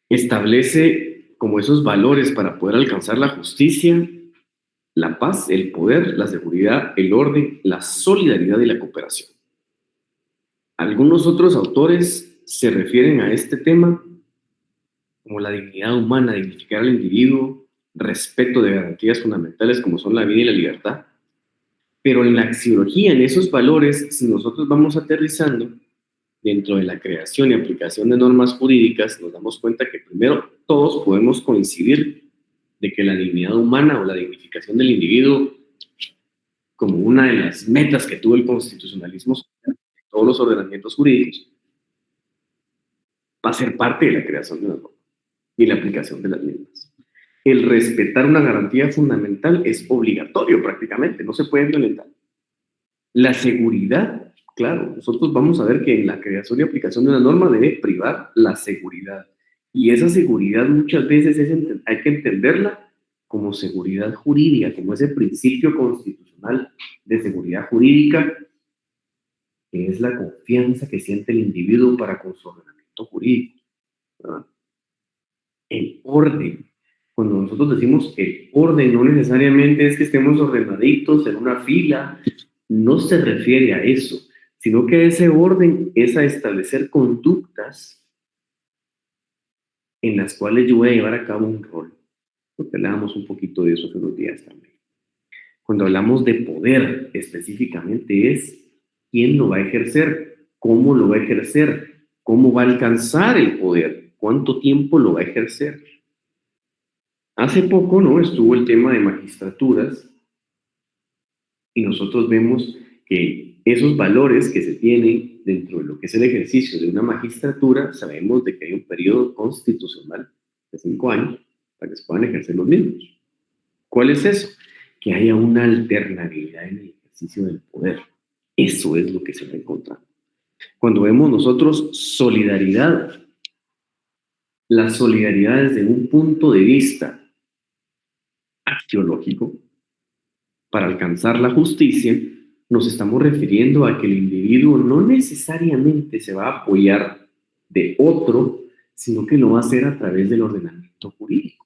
establece como esos valores para poder alcanzar la justicia, la paz, el poder, la seguridad, el orden, la solidaridad y la cooperación. Algunos otros autores se refieren a este tema como la dignidad humana, dignificar al individuo, respeto de garantías fundamentales como son la vida y la libertad. Pero en la axiología, en esos valores, si nosotros vamos aterrizando dentro de la creación y aplicación de normas jurídicas, nos damos cuenta que primero todos podemos coincidir de que la dignidad humana o la dignificación del individuo, como una de las metas que tuvo el constitucionalismo social, todos los ordenamientos jurídicos, va a ser parte de la creación de las normas y la aplicación de las mismas. El respetar una garantía fundamental es obligatorio prácticamente, no se puede violentar. La seguridad, claro, nosotros vamos a ver que en la creación y aplicación de una norma debe privar la seguridad. Y esa seguridad muchas veces hay que entenderla como seguridad jurídica, como ese principio constitucional de seguridad jurídica, que es la confianza que siente el individuo para con su ordenamiento jurídico, ¿verdad? El orden. Cuando nosotros decimos el orden, no necesariamente es que estemos ordenaditos en una fila, no se refiere a eso, sino que ese orden es a establecer conductas en las cuales yo voy a llevar a cabo un rol. Porque hablábamos un poquito de eso hace unos días también. Cuando hablamos de poder, específicamente es quién lo va a ejercer, cómo lo va a ejercer, cómo va a alcanzar el poder, cuánto tiempo lo va a ejercer. Hace poco, ¿no?, estuvo el tema de magistraturas y nosotros vemos que esos valores que se tienen dentro de lo que es el ejercicio de una magistratura, sabemos de que hay un periodo constitucional de 5 años para que se puedan ejercer los mismos. ¿Cuál es eso? Que haya una alternabilidad en el ejercicio del poder. Eso es lo que se va a encontrar. Cuando vemos nosotros solidaridad, la solidaridad desde un punto de vista axiológico, para alcanzar la justicia, nos estamos refiriendo a que el individuo no necesariamente se va a apoyar de otro, sino que lo va a hacer a través del ordenamiento jurídico.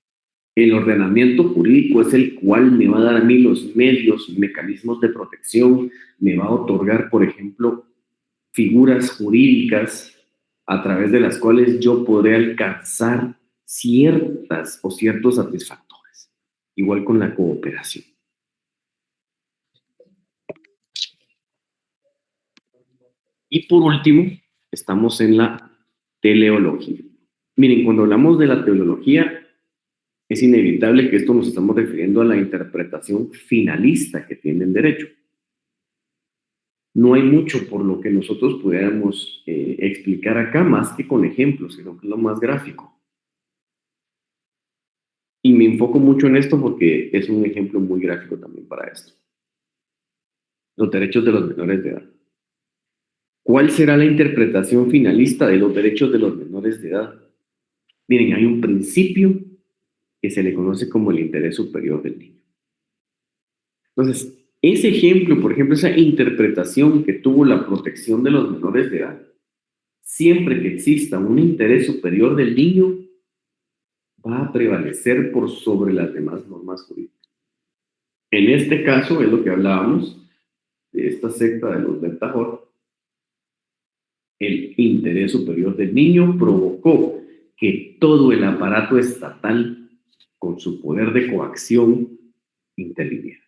El ordenamiento jurídico es el cual me va a dar a mí los medios, mecanismos de protección, me va a otorgar, por ejemplo, figuras jurídicas a través de las cuales yo podré alcanzar ciertas o ciertos satisfactores. Igual con la cooperación. Y por último, estamos en la teleología. Miren, cuando hablamos de la teleología, es inevitable que esto nos estamos refiriendo a la interpretación finalista que tiene el derecho. No hay mucho por lo que nosotros pudiéramos explicar acá, más que con ejemplos, sino que es lo más gráfico. Y me enfoco mucho en esto porque es un ejemplo muy gráfico también para esto. Los derechos de los menores de edad. ¿Cuál será la interpretación finalista de los derechos de los menores de edad? Miren, hay un principio que se le conoce como el interés superior del niño. Entonces, ese ejemplo, por ejemplo, esa interpretación que tuvo la protección de los menores de edad, siempre que exista un interés superior del niño, va a prevalecer por sobre las demás normas jurídicas. En este caso, es lo que hablábamos de esta secta de los Ventajor. El interés superior del niño provocó que todo el aparato estatal, con su poder de coacción, interviniera.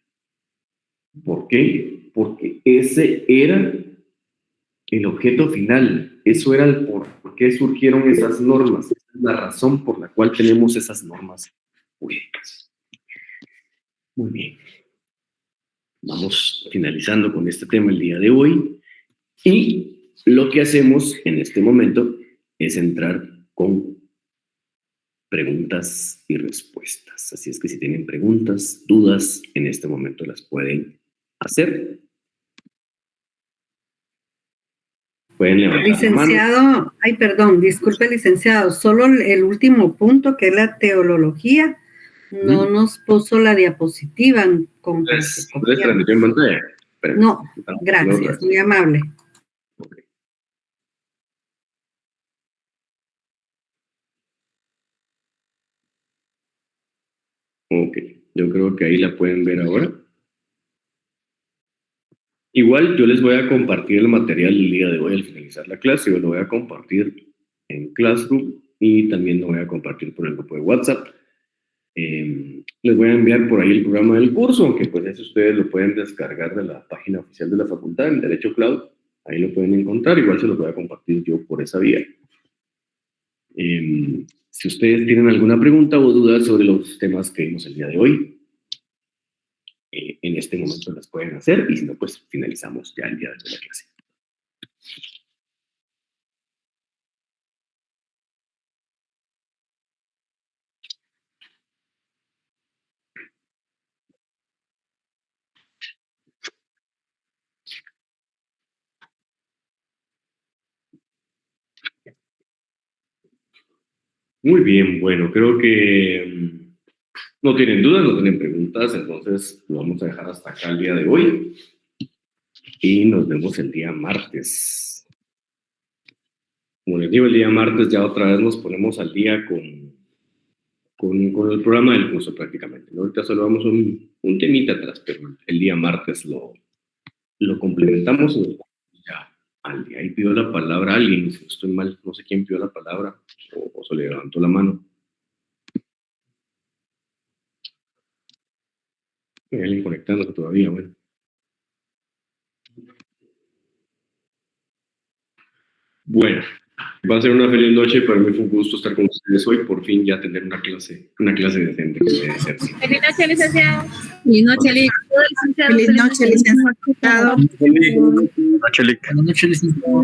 ¿Por qué? Porque ese era el objeto final. Eso era el por qué surgieron esas normas. Esa es la razón por la cual tenemos esas normas jurídicas. Muy bien. Vamos finalizando con este tema el día de hoy. Y lo que hacemos en este momento es entrar con preguntas y respuestas. Así es que si tienen preguntas, dudas, en este momento las pueden hacer. Pueden levantar Licenciado, la mano. ay, perdón, disculpe, licenciado, solo el último punto, que es la teología, no nos puso la diapositiva con que se ¿Puedes transmitir en pantalla? No, gracias, muy amable. Okay. Ok, yo creo que ahí la pueden ver ahora. Igual yo les voy a compartir el material del día de hoy al finalizar la clase. Yo lo voy a compartir en Classroom y también lo voy a compartir por el grupo de WhatsApp. Les voy a enviar por ahí el programa del curso, aunque pues eso ustedes lo pueden descargar de la página oficial de la facultad, en Derecho Cloud. Ahí lo pueden encontrar, igual se lo voy a compartir yo por esa vía. Si ustedes tienen alguna pregunta o duda sobre los temas que vimos el día de hoy, en este momento las pueden hacer, y si no, pues finalizamos ya el día de la clase. Muy bien, bueno, creo que no tienen dudas, no tienen preguntas, entonces lo vamos a dejar hasta acá el día de hoy y nos vemos el día martes. Como les digo, el día martes ya otra vez nos ponemos al día con el programa del curso prácticamente, ¿no? Ahorita solo vamos un temita atrás, pero el día martes lo complementamos y ya al día. Ahí pidió la palabra alguien, si no estoy mal, no sé quién pidió la palabra o se le levantó la mano. Hay alguien conectándose todavía, bueno. Bueno, va a ser una feliz noche. Para mí fue un gusto estar con ustedes hoy. Por fin ya tener una clase decente que debe ser. Feliz noche, licenciado. Feliz noche, licenciado. Feliz noche, licenciado. Feliz noche, licenciado. Feliz noche, licenciado.